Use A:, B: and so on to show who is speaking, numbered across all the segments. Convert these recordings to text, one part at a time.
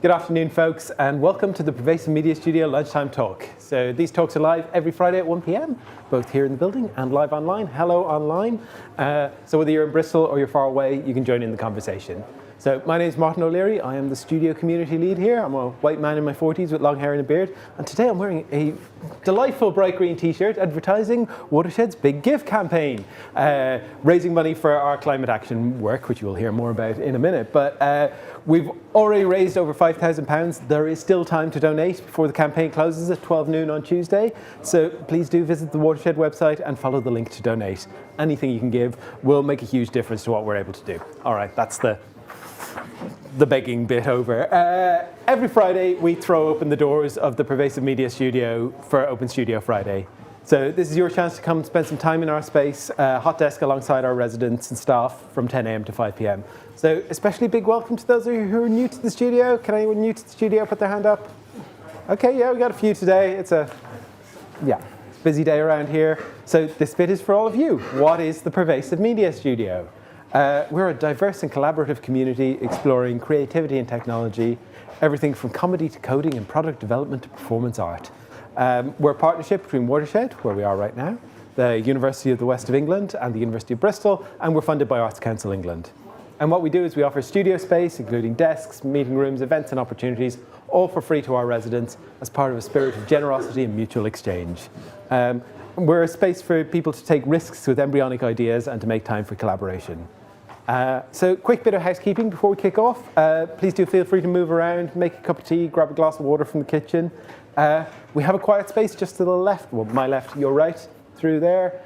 A: Good afternoon, folks, and welcome to the Pervasive Media Studio Lunchtime Talk. So these talks are live every Friday at 1 p.m, both here in the building and live online. Hello online. So whether you're in Bristol or you're far away, you can join in the conversation. So my name is Martin O'Leary. I am the studio community lead here. I'm a white man in my 40s with long hair and a beard. And today I'm wearing a delightful bright green t-shirt advertising Watershed's Big Give campaign, raising money for our climate action work, which you will hear more about in a minute. But we've already raised over £5,000. There is still time to donate before the campaign closes at 12 noon on Tuesday. So please do visit the Watershed website and follow the link to donate. Anything you can give will make a huge difference to what we're able to do. All right, that's the begging bit over. Every Friday, we throw open the doors of the Pervasive Media Studio for Open Studio Friday. So this is your chance to come spend some time in our space, hot desk alongside our residents and staff from 10 a.m. to 5 p.m. So especially big welcome to those of you who are new to the studio. Can anyone new to the studio put their hand up? Okay, yeah, we got a few today. It's a busy day around here. So this bit is for all of you. What is the Pervasive Media Studio? We're a diverse and collaborative community exploring creativity and technology, everything from comedy to coding and product development to performance art. We're a partnership between Watershed, where we are right now, the University of the West of England and the University of Bristol, and we're funded by Arts Council England. And what we do is we offer studio space, including desks, meeting rooms, events and opportunities, all for free to our residents as part of a spirit of generosity and mutual exchange. We're a space for people to take risks with embryonic ideas and to make time for collaboration. So quick bit of housekeeping before we kick off. Please do feel free to move around, make a cup of tea, grab a glass of water from the kitchen. We have a quiet space just to the left, well, my left, your right, through there.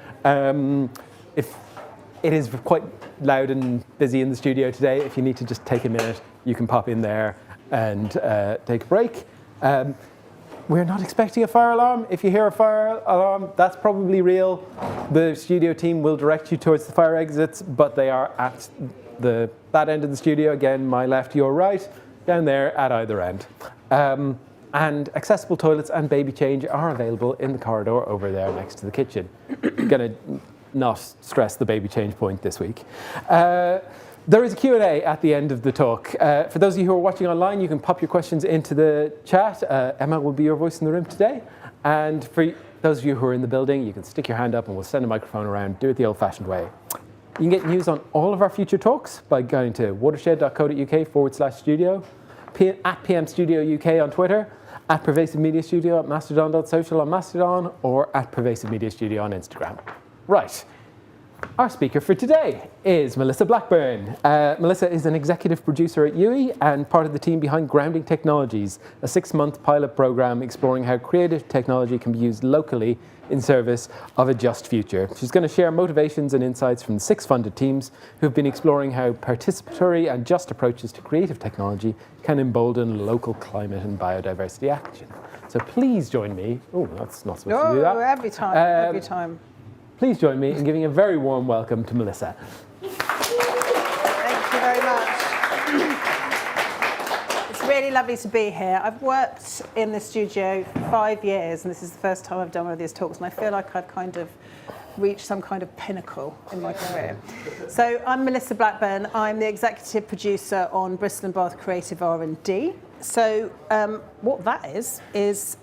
A: If it is quite loud and busy in the studio today, if you need to just take a minute, you can pop in there and take a break. We're not expecting a fire alarm. If you hear a fire alarm, that's probably real. The studio team will direct you towards the fire exits, but they are at that end of the studio. Again, my left, your right, down there at either end. And accessible toilets and baby change are available in the corridor over there next to the kitchen. Gonna not stress the baby change point this week. There is a Q&A at the end of the talk. For those of you who are watching online, you can pop your questions into the chat. Emma will be your voice in the room today. And for those of you who are in the building, you can stick your hand up and we'll send a microphone around. Do it the old-fashioned way. You can get news on all of our future talks by going to watershed.co.uk/studio, at PM Studio UK on Twitter, at Pervasive Media Studio at mastodon.social on Mastodon, or at Pervasive Media Studio on Instagram. Right. Our speaker for today is Melissa Blackburn. Melissa is an executive producer at UE and part of the team behind Grounding Technologies, a 6-month pilot program exploring how creative technology can be used locally in service of a just future. She's going to share motivations and insights from the 6 funded teams who've been exploring how participatory and just approaches to creative technology can embolden local climate and biodiversity action. So please join me. Oh, that's not supposed to do that.
B: Every time.
A: Please join me in giving a very warm welcome to Melissa.
B: Thank you very much. It's really lovely to be here. I've worked in the studio for 5 years, and this is the first time I've done one of these talks, and I feel like I've kind of reached some kind of pinnacle in my career. So I'm Melissa Blackburn. I'm the executive producer on Bristol Bath Creative R+D. So what that is it's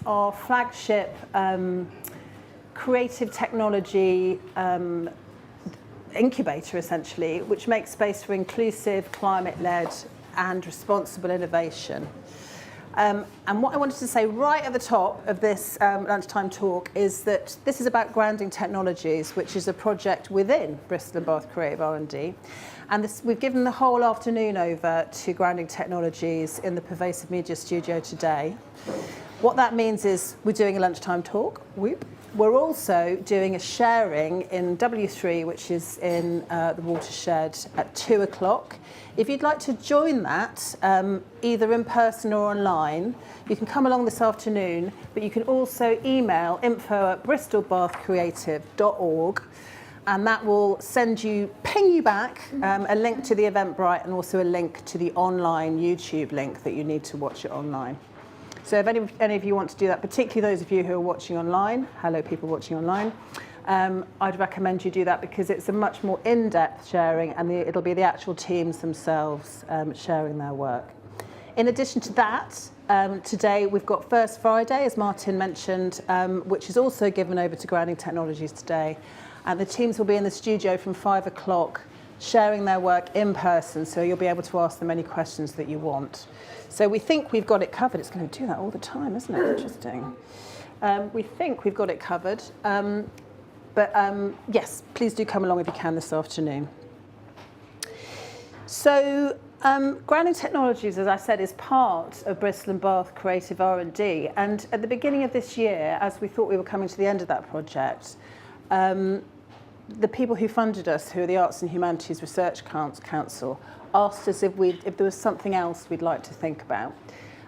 B: our flagship creative technology incubator, essentially, which makes space for inclusive, climate-led and responsible innovation. And what I wanted to say right at the top of this lunchtime talk is that this is about Grounding Technologies, which is a project within Bristol Bath Creative R+D. And we've given the whole afternoon over to Grounding Technologies in the Pervasive Media Studio today. What that means is we're doing a lunchtime talk. Whoop. We're also doing a sharing in W3, which is in the Watershed at 2 o'clock. If you'd like to join that, either in person or online, you can come along this afternoon, but you can also email info@bristolbathcreative.org, and that will ping you back a link to the Eventbrite and also a link to the online YouTube link that you need to watch it online. So if any of you want to do that, particularly those of you who are watching online, hello people watching online, I'd recommend you do that because it's a much more in-depth sharing and it'll be the actual teams themselves sharing their work. In addition to that, today we've got First Friday, as Martin mentioned, which is also given over to Grounding Technologies today. And the teams will be in the studio from 5 o'clock, sharing their work in person, so you'll be able to ask them any questions that you want. So we think we've got it covered. It's going to do that all the time, isn't it? Interesting. We think we've got it covered. Yes, please do come along if you can this afternoon. So Grounding Technologies, as I said, is part of Bristol Bath Creative R+D. And at the beginning of this year, as we thought we were coming to the end of that project, the people who funded us, who are the Arts and Humanities Research Council, asked us if there was something else we'd like to think about.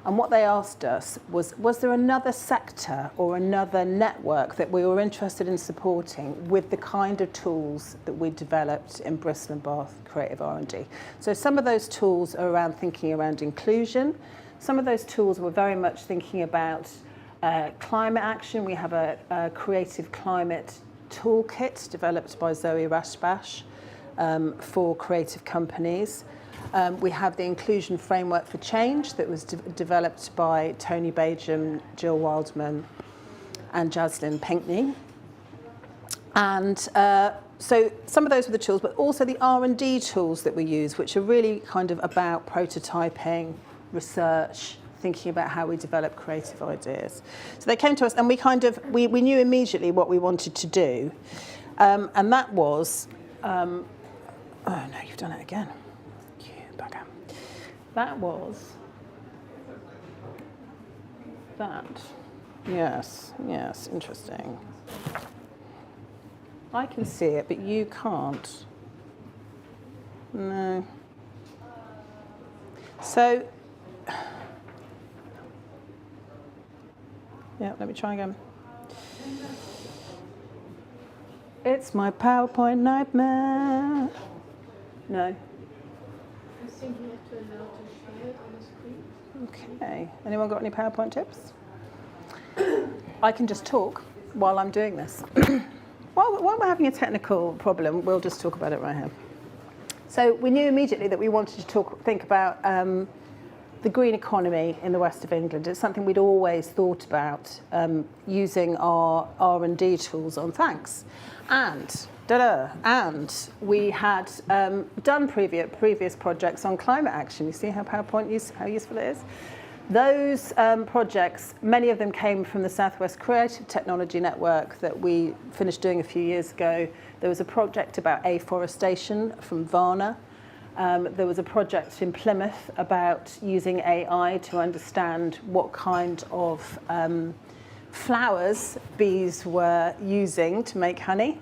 B: And what they asked us was there another sector or another network that we were interested in supporting with the kind of tools that we developed in Bristol Bath Creative R+D? So some of those tools are around thinking around inclusion. Some of those tools were very much thinking about climate action. We have a creative climate toolkit developed by Zoe Rashbash for creative companies. We have the inclusion framework for change that was developed by Tony Bajam, Jill Wildman and Jaslyn Pinkney. And so some of those were the tools, but also the R&D tools that we use, which are really kind of about prototyping, research, thinking about how we develop creative ideas. So they came to us and we knew immediately what we wanted to do. And that was, oh no, you've done it again. You bugger. That was that. Yes, interesting. I can see it, but you can't. No. So, yeah, let me try again. It's my PowerPoint nightmare. No.
C: I think you have to allow to share it on the screen.
B: Okay. Anyone got any PowerPoint tips? I can just talk while I'm doing this. While we're having a technical problem, we'll just talk about it right here. So we knew immediately that we wanted to think about the green economy in the west of England. It's something we'd always thought about using our R&D tools on thanks. And we had done previous projects on climate action. You see how how useful it is? Those projects, many of them came from the Southwest Creative Technology Network that we finished doing a few years ago. There was a project about afforestation from Varna. There was a project in Plymouth about using AI to understand what kind of flowers bees were using to make honey.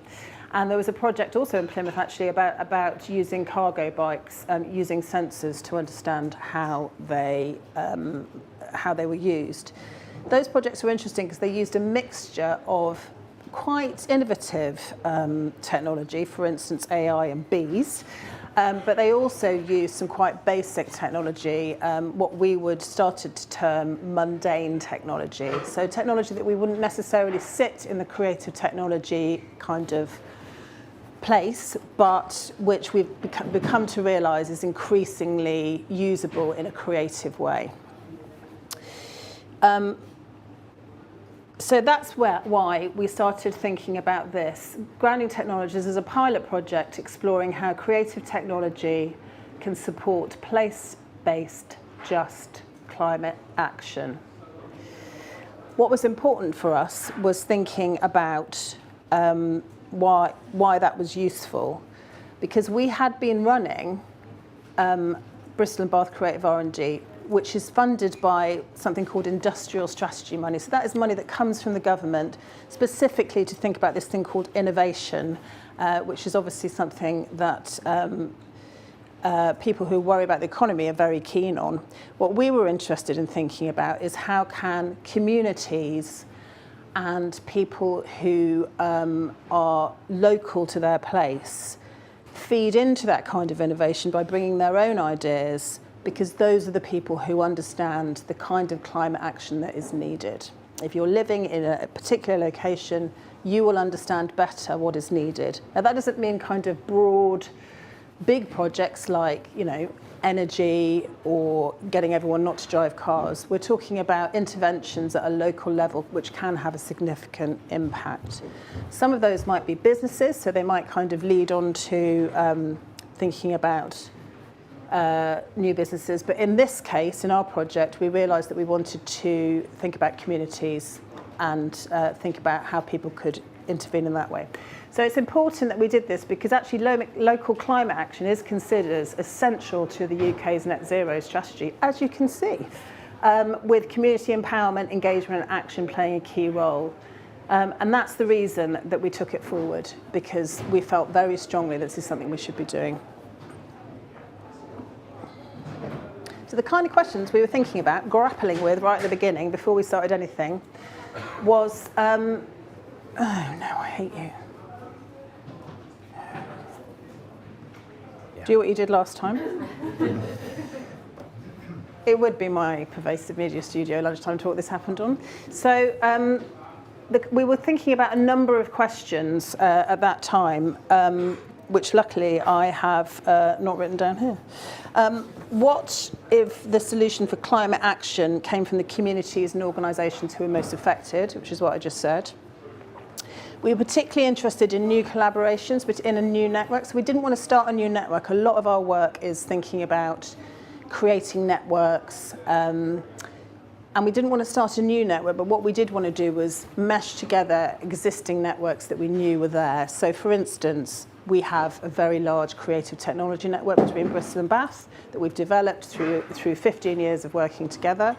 B: And there was a project also in Plymouth actually about using cargo bikes, using sensors to understand how they were used. Those projects were interesting because they used a mixture of quite innovative technology, for instance AI and bees, but they also used some quite basic technology, what we would started to term mundane technology. So technology that we wouldn't necessarily sit in the creative technology kind of place, but which we've become to realise is increasingly usable in a creative way. So that's why we started thinking about this. Grounding Technologies is a pilot project exploring how creative technology can support place-based just climate action. What was important for us was thinking about why that was useful, because we had been running Bristol Bath Creative R+D, which is funded by something called industrial strategy money. So that is money that comes from the government specifically to think about this thing called innovation, which is obviously something that people who worry about the economy are very keen on. What we were interested in thinking about is how can communities and people who are local to their place feed into that kind of innovation by bringing their own ideas, because those are the people who understand the kind of climate action that is needed. If you're living in a particular location, you will understand better what is needed. Now that doesn't mean kind of broad big projects like, energy or getting everyone not to drive cars. We're talking about interventions at a local level which can have a significant impact. Some of those might be businesses, so they might kind of lead on to thinking about new businesses. But in this case, in our project, we realised that we wanted to think about communities and think about how people could intervene in that way. So it's important that we did this because actually local climate action is considered as essential to the UK's net zero strategy, as you can see, with community empowerment, engagement and action playing a key role. And that's the reason that we took it forward, because we felt very strongly that this is something we should be doing. So the kind of questions we were thinking about, grappling with right at the beginning, before we started anything, was, oh no, I hate you. Do what you did last time. It would be my pervasive media studio lunchtime talk this happened on. So we were thinking about a number of questions at that time, which luckily I have not written down here. What if the solution for climate action came from the communities and organisations who were most affected, which is what I just said. We were particularly interested in new collaborations within a new network. So we didn't want to start a new network. A lot of our work is thinking about creating networks. And we didn't want to start a new network, but what we did want to do was mesh together existing networks that we knew were there. So for instance, we have a very large creative technology network between Bristol and Bath that we've developed through 15 years of working together.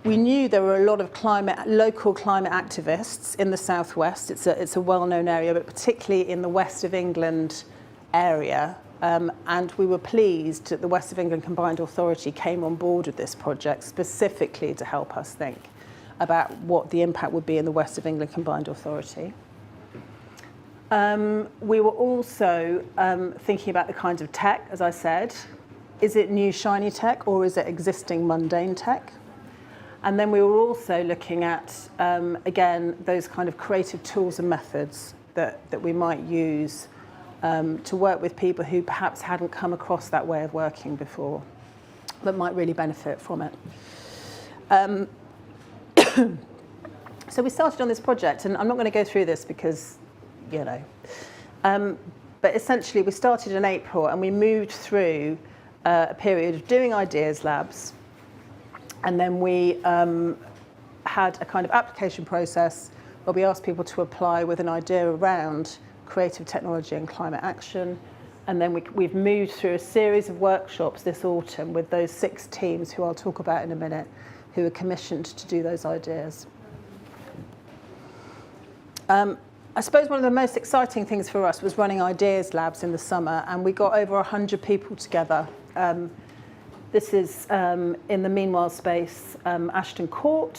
B: We knew there were a lot of local climate activists in the southwest. It's a well-known area, but particularly in the west of England area. And we were pleased that the West of England Combined Authority came on board with this project specifically to help us think about what the impact would be in the West of England Combined Authority. We were also thinking about the kinds of tech, as I said. Is it new shiny tech or is it existing mundane tech? And then we were also looking at, again, those kind of creative tools and methods that we might use to work with people who perhaps hadn't come across that way of working before, but might really benefit from it. So we started on this project, and I'm not going to go through this because, but essentially we started in April and we moved through a period of doing ideas labs. And then we had a kind of application process where we asked people to apply with an idea around creative technology and climate action. And then we've moved through a series of workshops this autumn with those 6 teams who I'll talk about in a minute, who were commissioned to do those ideas. I suppose one of the most exciting things for us was running ideas labs in the summer, and we got over 100 people together. This is in the Meanwhile space, Ashton Court.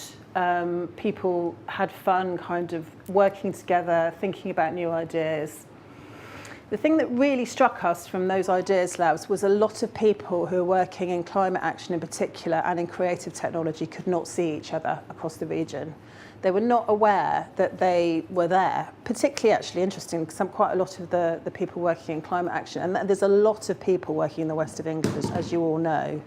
B: People had fun kind of working together, thinking about new ideas. The thing that really struck us from those ideas labs was a lot of people who are working in climate action in particular and in creative technology could not see each other across the region. They were not aware that they were there, particularly actually interesting because quite a lot of the people working in climate action, and there's a lot of people working in the west of England, as you all know,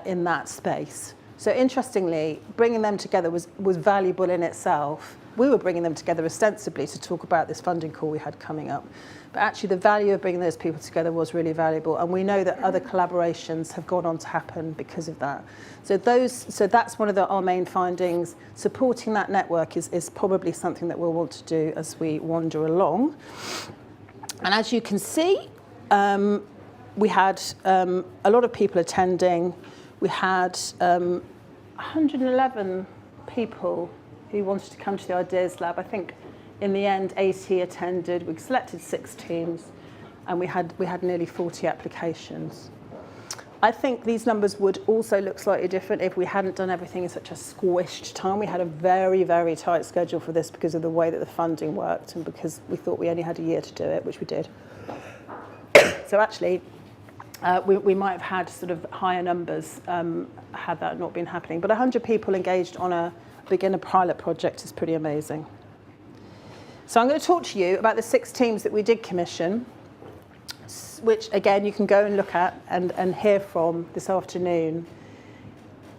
B: in that space. So interestingly, bringing them together was valuable in itself. We were bringing them together ostensibly to talk about this funding call we had coming up. But actually the value of bringing those people together was really valuable. And we know that other collaborations have gone on to happen because of that. So that's one of our main findings. Supporting that network is probably something that we'll want to do as we wander along. And as you can see, we had a lot of people attending. We had 111 people who wanted to come to the Ideas Lab. I think in the end 80 attended. We selected 6 teams and we had nearly 40 applications. I think these numbers would also look slightly different if we hadn't done everything in such a squished time. We had a very, very tight schedule for this because of the way that the funding worked and because we thought we only had a year to do it, which we did. So actually, we might have had sort of higher numbers had that not been happening. But 100 people engaged on a beginner pilot project is pretty amazing. So I'm going to talk to you about the 6 teams that we did commission. which again you can go and look at and hear from this afternoon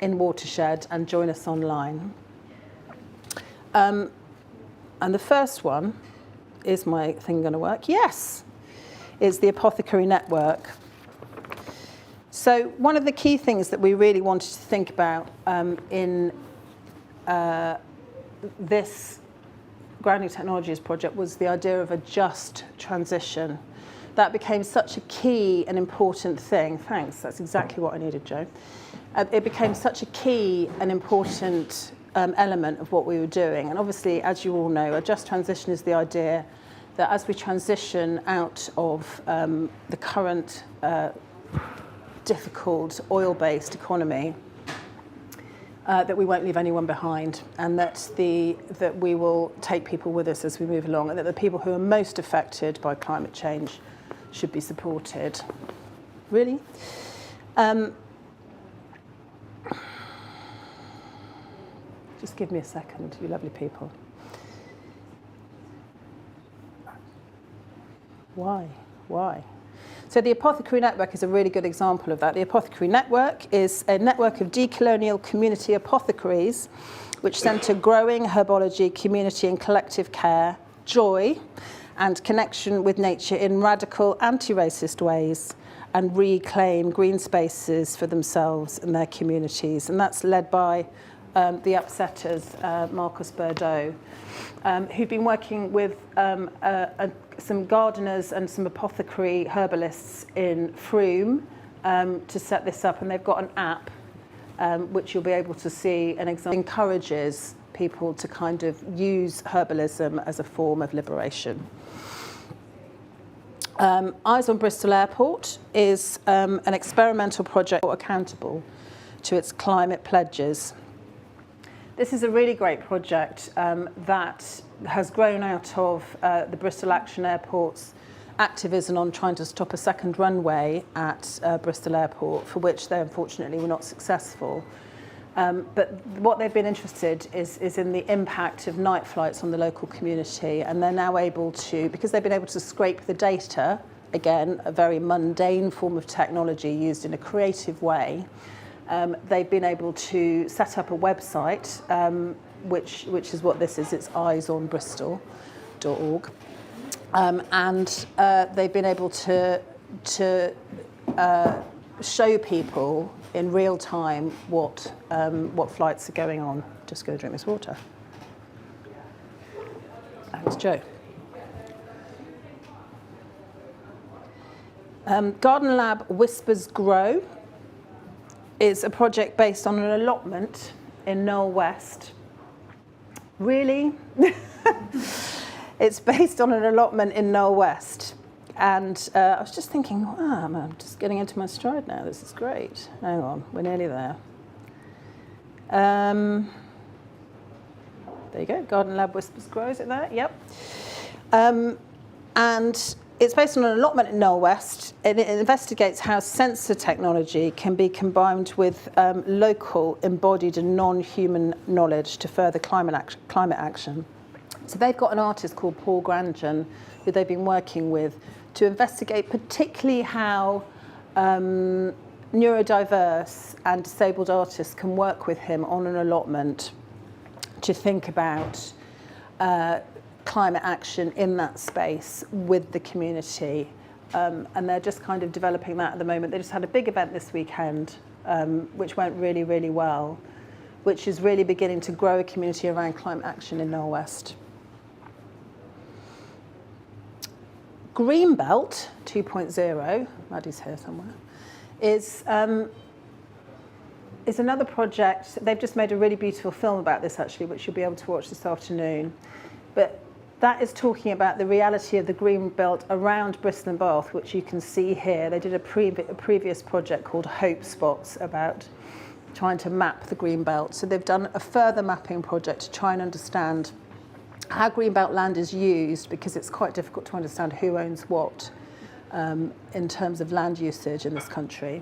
B: in Watershed and join us online. And the first one, is my thing going to work? Yes, is the Apothecary Network. So one of the key things that we really wanted to think about in this Grounding Technologies project was the idea of a just transition. That became such a key and important thing. Thanks, that's exactly what I needed, Joe. It became such a key and important element of what we were doing. And obviously, as you all know, a just transition is the idea that as we transition out of the current difficult oil-based economy, that we won't leave anyone behind, and that we will take people with us as we move along, and that the people who are most affected by climate change should be supported. Really? Just give me a second, you lovely people. Why? So the Apothecary Network is a really good example of that. The Apothecary Network is a network of decolonial community apothecaries which centre growing herbology, community and collective care, joy and connection with nature in radical anti-racist ways, and reclaim green spaces for themselves and their communities. And that's led by the upsetters, Marcus Bordeaux, who've been working with some gardeners and some apothecary herbalists in Frome to set this up. And they've got an app which you'll be able to see an example. Encourages people to kind of use herbalism as a form of liberation. Eyes on Bristol Airport is an experimental project accountable to its climate pledges. This is a really great project that has grown out of the Bristol Action Airport's activism on trying to stop a second runway at Bristol Airport, for which they unfortunately were not successful. But what they've been interested is in the impact of night flights on the local community, and they're now able to, because they've been able to scrape the data, again, a very mundane form of technology used in a creative way, they've been able to set up a website, which is what this is. It's eyesonbristol.org, and they've been able to show people in real time what flights are going on. Just go drink this water. Thanks, Joe. Garden Lab Whispers Grow is a project based on an allotment in Knoll West. Really? It's based on an allotment in Knoll West. And I was just thinking, wow, I'm just getting into my stride now. This is great. Hang on, we're nearly there. There you go, Garden Lab Whispers Grow, is it there? Yep. And it's based on an allotment in Knoll West, and it investigates how sensor technology can be combined with local, embodied and non-human knowledge to further climate action. So they've got an artist called Paul Grangen, who they've been working with to investigate particularly how neurodiverse and disabled artists can work with him on an allotment to think about climate action in that space with the community. And they're just kind of developing that at the moment. They just had a big event this weekend, which went really, really well, which is really beginning to grow a community around climate action in Knoll West. Greenbelt 2.0, Maddie's here somewhere, is another project. They've just made a really beautiful film about this, actually, which you'll be able to watch this afternoon. But that is talking about the reality of the greenbelt around Bristol and Bath, which you can see here. They did a previous project called Hope Spots about trying to map the greenbelt. So they've done a further mapping project to try and understand how greenbelt land is used, because it's quite difficult to understand who owns what in terms of land usage in this country.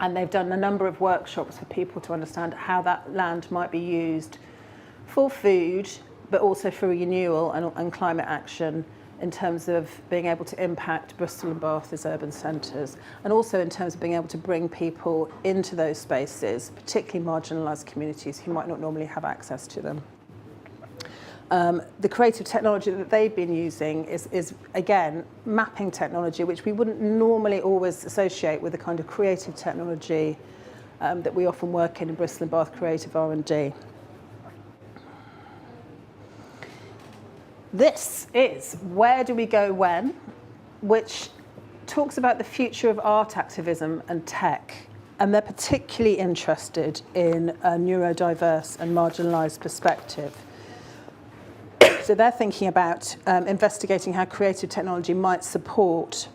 B: And they've done a number of workshops for people to understand how that land might be used for food, but also for renewal and climate action in terms of being able to impact Bristol and Bath as urban centres, and also in terms of being able to bring people into those spaces, particularly marginalised communities who might not normally have access to them. The creative technology that they've been using is again, mapping technology, which we wouldn't normally always associate with the kind of creative technology that we often work in Bristol Bath Creative R+D. This is Where Do We Go When?, which talks about the future of art activism and tech. And they're particularly interested in a neurodiverse and marginalised perspective. So they're thinking about investigating how creative technology might support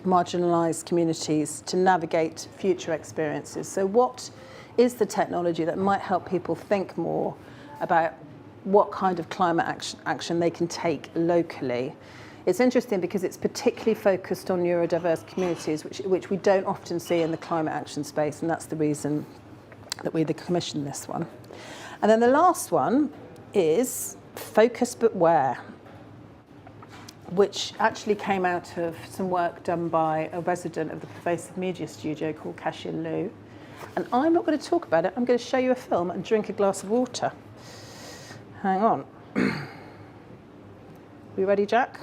B: marginalised communities to navigate future experiences. So what is the technology that might help people think more about what kind of climate action they can take locally? It's interesting because it's particularly focused on neurodiverse communities, which we don't often see in the climate action space, and that's the reason that we commissioned this one. And then the last one is Focus But Where, which actually came out of some work done by a resident of the Pervasive Media Studio called Kashin Liu. And I'm not going to talk about it, I'm going to show you a film and drink a glass of water. Hang on. You ready, Jack?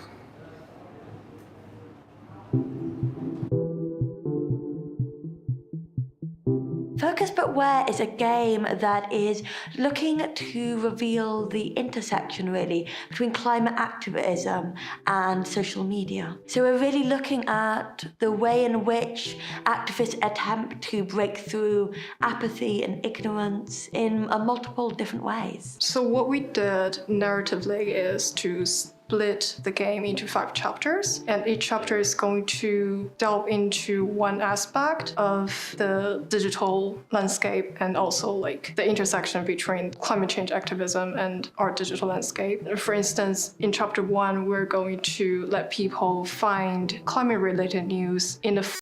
D: Focus But Where is a game that is looking to reveal the intersection, really, between climate activism and social media. So we're really looking at the way in which activists attempt to break through apathy and ignorance in multiple different ways.
C: So what we did narratively is to split the game into 5 chapters, and each chapter is going to delve into one aspect of the digital landscape and also like the intersection between climate change activism and our digital landscape. For instance, in chapter 1, we're going to let people find climate-related news in the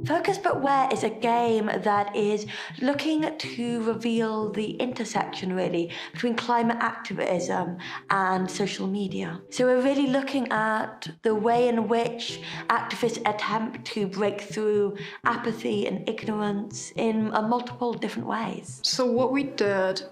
D: Focus But Where is a game that is looking to reveal the intersection, really, between climate activism and social media. So we're really looking at the way in which activists attempt to break through apathy and ignorance in multiple different ways.
C: So what we did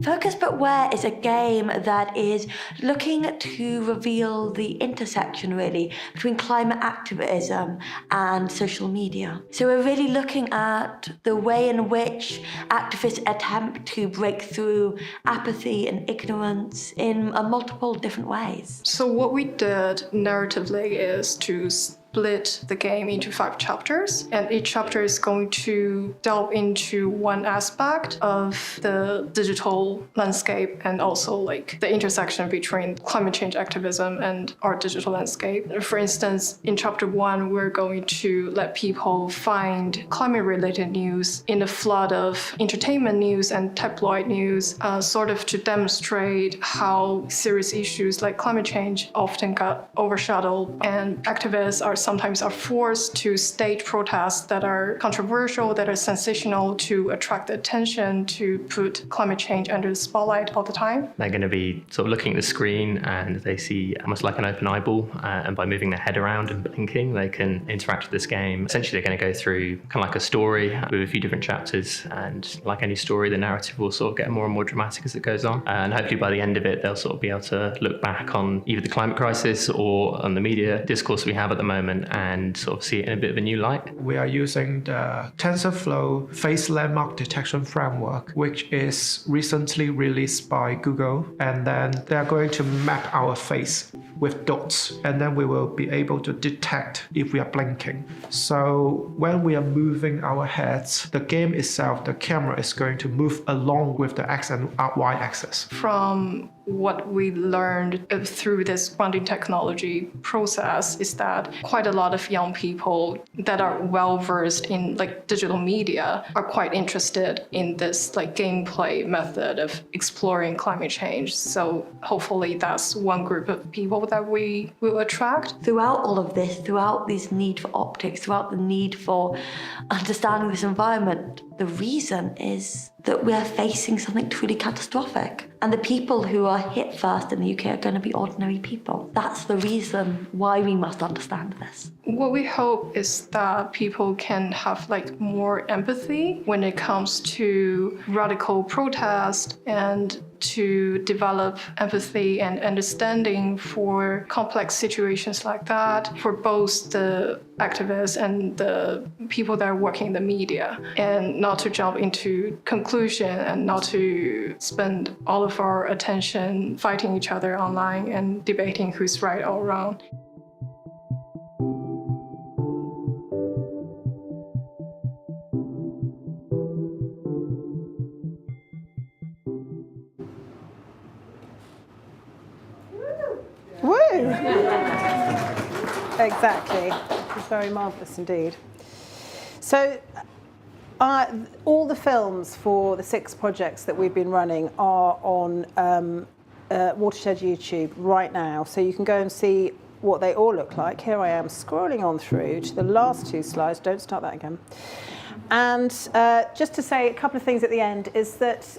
D: Focus But Where is a game that is looking to reveal the intersection, really, between climate activism and social media. So we're really looking at the way in which activists attempt to break through apathy and ignorance in multiple different ways.
C: So what we did narratively is to split the game into 5 chapters, and each chapter is going to delve into one aspect of the digital landscape and also like the intersection between climate change activism and our digital landscape. For instance, in chapter 1, we're going to let people find climate-related news in a flood of entertainment news and tabloid news, sort of to demonstrate how serious issues like climate change often got overshadowed, and activists are sometimes are forced to stage protests that are controversial, that are sensational to attract attention, to put climate change under the spotlight all the time.
E: They're going to be sort of looking at the screen and they see almost like an open eyeball, and by moving their head around and blinking, they can interact with this game. Essentially, they're going to go through kind of like a story with a few different chapters, and like any story, the narrative will sort of get more and more dramatic as it goes on. And hopefully by the end of it, they'll sort of be able to look back on either the climate crisis or on the media discourse we have at the moment and sort of see it in a bit of a new light.
F: We are using the TensorFlow face landmark detection framework, which is recently released by Google. And then they are going to map our face with dots, and then we will be able to detect if we are blinking. So when we are moving our heads, the game itself, the camera is going to move along with the X and Y axis.
C: From what we learned through this grounding technology process is that quite a lot of young people that are well versed in like digital media are quite interested in this like gameplay method of exploring climate change. So hopefully that's one group of people that we will attract.
D: Throughout all of this, throughout this need for optics, throughout the need for understanding this environment, the reason is that we're facing something truly catastrophic. And the people who are hit first in the UK are going to be ordinary people. That's the reason why we must understand this.
C: What we hope is that people can have like more empathy when it comes to radical protest and to develop empathy and understanding for complex situations like that for both the activists and the people that are working in the media, and not to jump into conclusion and not to spend all of our attention fighting each other online and debating who's right or wrong.
B: Woo! Exactly. It's very marvellous indeed. So all the films for the 6 projects that we've been running are on Watershed YouTube right now. So you can go and see what they all look like. Here I am scrolling on through to the last 2 slides. Don't start that again. And just to say a couple of things at the end is that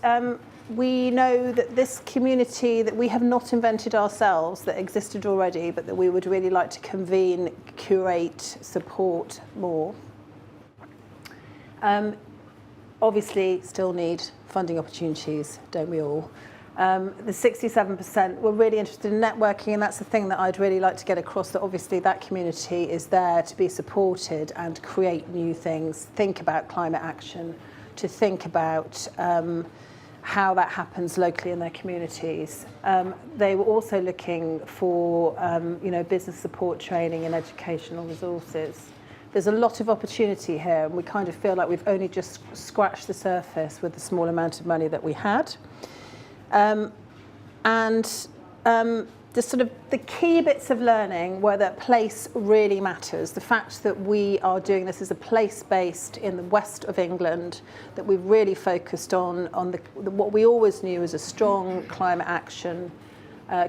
B: we know that this community that we have not invented ourselves, that existed already, but that we would really like to convene, curate, support more. Obviously, still need funding opportunities, don't we all? The 67% were really interested in networking, and that's the thing that I'd really like to get across, that obviously that community is there to be supported and create new things, think about climate action, to think about how that happens locally in their communities. They were also looking for business support training and educational resources. There's a lot of opportunity here, and we kind of feel like we've only just scratched the surface with the small amount of money that we had. The key bits of learning were that place really matters. The fact that we are doing this as a place based in the west of England, that we've really focused on what we always knew as a strong climate action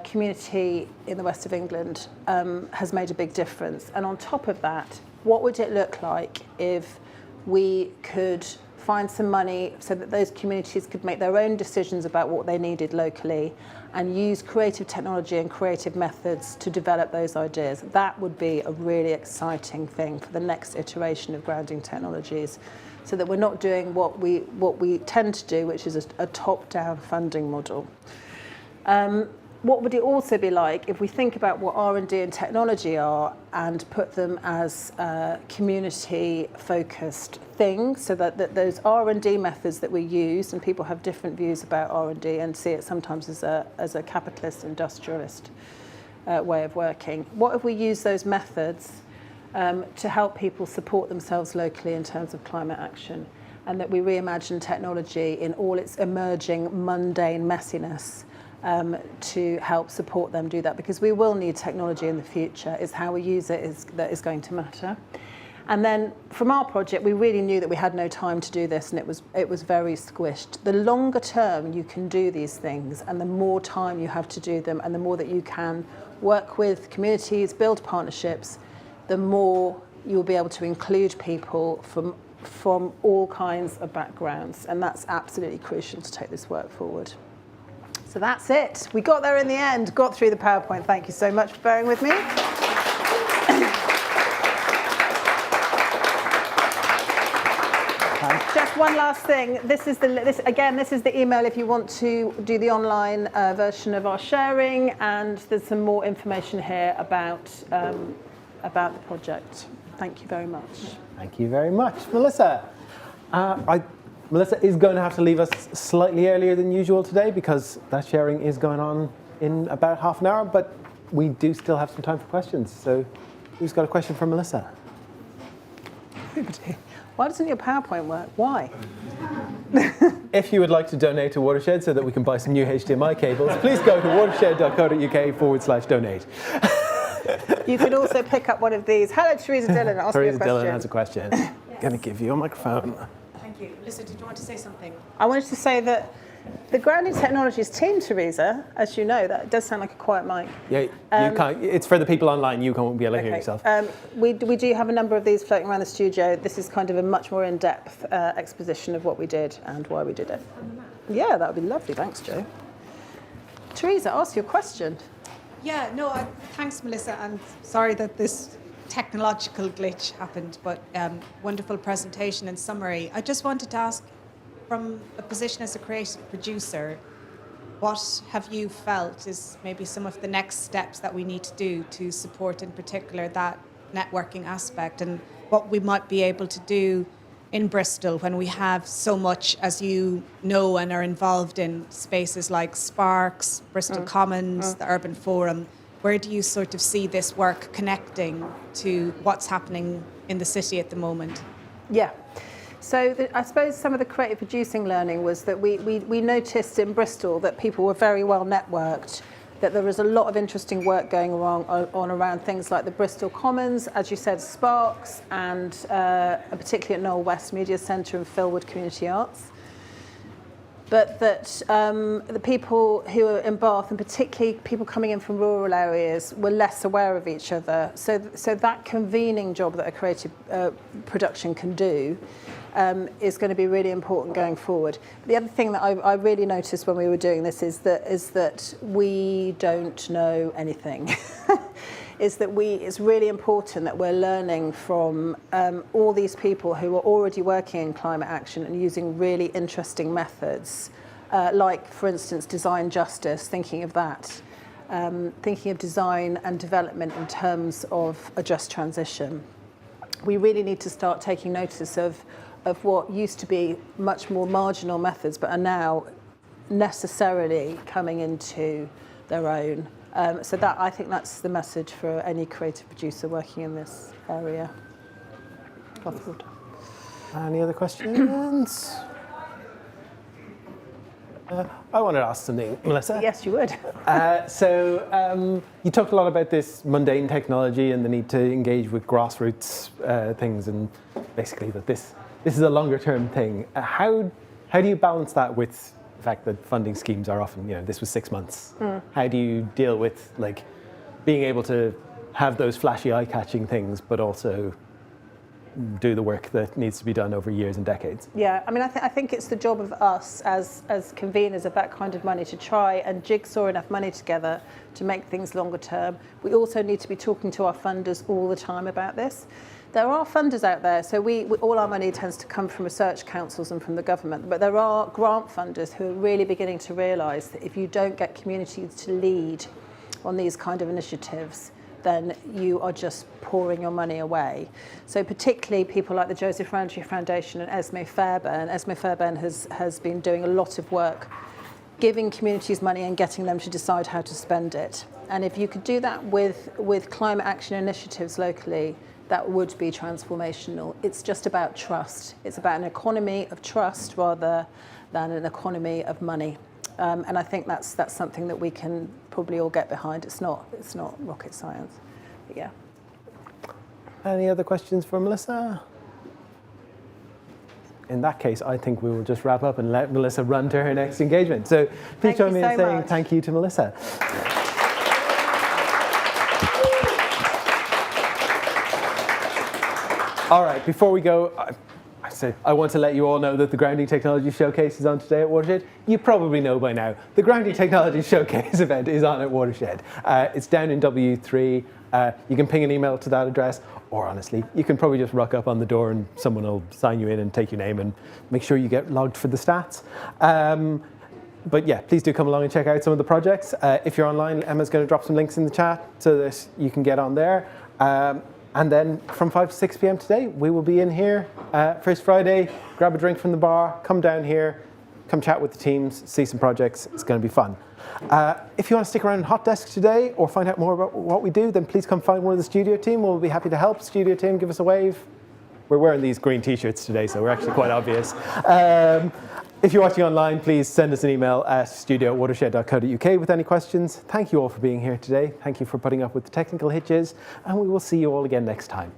B: community in the west of England has made a big difference. And on top of that, what would it look like if we could find some money so that those communities could make their own decisions about what they needed locally and use creative technology and creative methods to develop those ideas? That would be a really exciting thing for the next iteration of grounding technologies, so that we're not doing what we tend to do, which is a top-down funding model. What would it also be like if we think about what R&D and technology are and put them as community-focused things, so that those R&D methods that we use, and people have different views about R&D and see it sometimes as a capitalist, industrialist way of working. What if we use those methods to help people support themselves locally in terms of climate action, and that we reimagine technology in all its emerging mundane messiness to help support them do that, because we will need technology in the future. It's how we use it that is going to matter. And then from our project, we really knew that we had no time to do this, and it was very squished. The longer term you can do these things, and the more time you have to do them, and the more that you can work with communities, build partnerships, the more you'll be able to include people from all kinds of backgrounds, and that's absolutely crucial to take this work forward. So that's it. We got there in the end, got through the PowerPoint. Thank you so much for bearing with me. Just one last thing. This is the email if you want to do the online version of our sharing, and there's some more information here about the project. Thank you very much.
A: Thank you very much, Melissa. Melissa is going to have to leave us slightly earlier than usual today because that sharing is going on in about half an hour, but we do still have some time for questions. So who's got a question for Melissa?
B: Everybody. Why doesn't your PowerPoint work? Why?
A: If you would like to donate to Watershed so that we can buy some new HDMI cables, please go to watershed.co.uk/donate.
B: You could also pick up one of these. Hello, Teresa Dillon. Ask me a
A: Teresa
B: question.
A: Dillon has a question. I'm going to give you a microphone.
G: Thank you. Melissa, did you want to say something?
B: I wanted to say that the Grounding Technologies team, Teresa, as you know, that does sound like a quiet mic.
A: Yeah, you can't. It's for the people online. You can't be able to hear yourself.
B: We do have a number of these floating around the studio. This is kind of a much more in-depth exposition of what we did and why we did it. Yeah, that would be lovely. Thanks, Joe. Teresa, ask your question.
G: Yeah, no, thanks, Melissa. I'm sorry that this technological glitch happened, but wonderful presentation and summary. I just wanted to ask, from a position as a creative producer, what have you felt is maybe some of the next steps that we need to do to support in particular that networking aspect, and what we might be able to do in Bristol when we have so much, as you know, and are involved in spaces like Sparks, Bristol Commons, the Urban Forum. Where do you sort of see this work connecting to what's happening in the city at the moment?
B: Yeah. So I suppose some of the creative producing learning was that we noticed in Bristol that people were very well networked, that there was a lot of interesting work going on around things like the Bristol Commons, as you said, Sparks, and particularly at Knowle West Media Centre and Philwood Community Arts. But that the people who are in Bath, and particularly people coming in from rural areas, were less aware of each other. So that convening job that a creative production can do is going to be really important going forward. The other thing that I really noticed when we were doing this is that we don't know anything. It's really important that we're learning from all these people who are already working in climate action and using really interesting methods, like, for instance, design justice, thinking of that, thinking of design and development in terms of a just transition. We really need to start taking notice of what used to be much more marginal methods, but are now necessarily coming into their own. So that, I think that's the message for any creative producer working in this area.
A: Any other questions? I wanted to ask something, Melissa.
B: Yes, you would.
A: So you talked a lot about this mundane technology and the need to engage with grassroots things, and basically that this is a longer term thing. How do you balance that with the fact that funding schemes are often, this was 6 months. How do you deal with being able to have those flashy eye-catching things, but also do the work that needs to be done over years and decades?
B: Yeah, I mean, I think it's the job of us as conveners of that kind of money to try and jigsaw enough money together to make things longer term. We also need to be talking to our funders all the time about this. There are funders out there, so all our money tends to come from research councils and from the government, but there are grant funders who are really beginning to realise that if you don't get communities to lead on these kind of initiatives, then you are just pouring your money away. So particularly people like the Joseph Rowntree Foundation and Esme Fairbairn. Esme Fairbairn has been doing a lot of work giving communities money and getting them to decide how to spend it. And if you could do that with climate action initiatives locally, that would be transformational. It's just about trust. It's about an economy of trust rather than an economy of money. And I think that's something that we can probably all get behind. It's not rocket science. But yeah.
A: Any other questions for Melissa? In that case, I think we will just wrap up and let Melissa run to her next engagement. So please join me in saying thank you to Melissa. All right, before we go, I want to let you all know that the Grounding Technology Showcase is on today at Watershed. You probably know by now. The Grounding Technology Showcase event is on at Watershed. It's down in W3. You can ping an email to that address, or honestly, you can probably just rock up on the door and someone will sign you in and take your name and make sure you get logged for the stats. But yeah, please do come along and check out some of the projects. If you're online, Emma's going to drop some links in the chat so that you can get on there. And then from 5 to 6 p.m. today, we will be in here first Friday, grab a drink from the bar, come down here, come chat with the teams, see some projects. It's going to be fun. If you want to stick around in Hot Desk today or find out more about what we do, then please come find one of the studio team. We'll be happy to help. Studio team, give us a wave. We're wearing these green t-shirts today, so we're actually quite obvious. If you're watching online, please send us an email at studio@watershed.co.uk with any questions. Thank you all for being here today. Thank you for putting up with the technical hitches, and we will see you all again next time.